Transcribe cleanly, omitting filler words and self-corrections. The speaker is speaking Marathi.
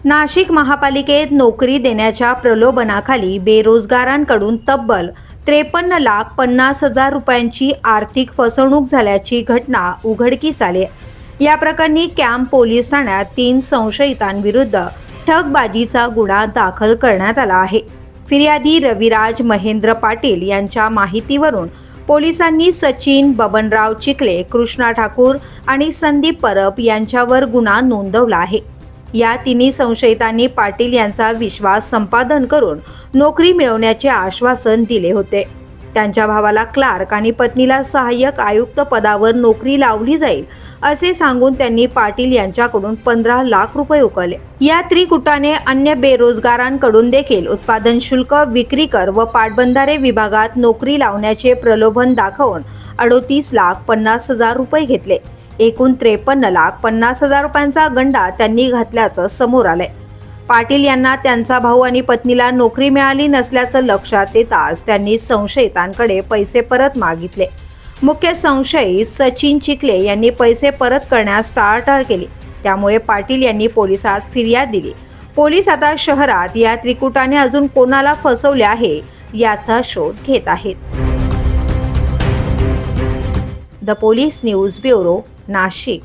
नाशिक महापालिकेत नोकरी देण्याच्या प्रलोभनाखाली बेरोजगारांकडून तब्बल 53,50,000 रुपयांची आर्थिक फसवणूक झाल्याची घटना उघडकीस आली आहे। या प्रकरणी कॅम्प पोलीस ठाण्यात 3 संशयितांविरुद्ध ठगबाजीचा गुन्हा दाखल करण्यात आला आहे। फिर्यादी रविराज महेंद्र पाटील यांच्या माहितीवरून पोलिसांनी सचिन बबनराव चिखले, कृष्णा ठाकूर आणि संदीप परब यांच्यावर गुन्हा नोंदवला आहे। या तिन्ही संशयितांनी पाटील यांचा विश्वास संपादन करून नोकरी मिळवण्याचे आश्वासन दिले होते। त्यांच्या भावाला क्लार्क आणि पत्नीला सहाय्यक आयुक्त पदावर नोकरी लावली जाईल असे सांगून त्यांनी पाटील यांच्याकडून 15 लाख रुपये उकळले। या त्रिकुटाने अन्य बेरोजगारांकडून देखील उत्पादन शुल्क, विक्री कर व पाटबंधारे विभागात नोकरी लावण्याचे प्रलोभन दाखवून 38,50,000 रुपये घेतले। एकूण 53,50,000 रुपयांचा गंडा त्यांनी घातल्याचं समोर आलंय। पाटील यांना त्यांचा भाऊ आणि पत्नीला नोकरी मिळाली नसल्याचं लक्षात येताच त्यांनी संशयितांकडे पैसे परत मागितले। मुख्य संशयित सचिन चिखले यांनी पैसे परत करण्यास टाळाटाळ केली, त्यामुळे पाटील यांनी पोलिसात फिर्याद दिली। पोलीस आता शहरात या त्रिकुटाने अजून कोणाला फसवले आहे याचा शोध घेत आहेत। The police news bureau, Nashik.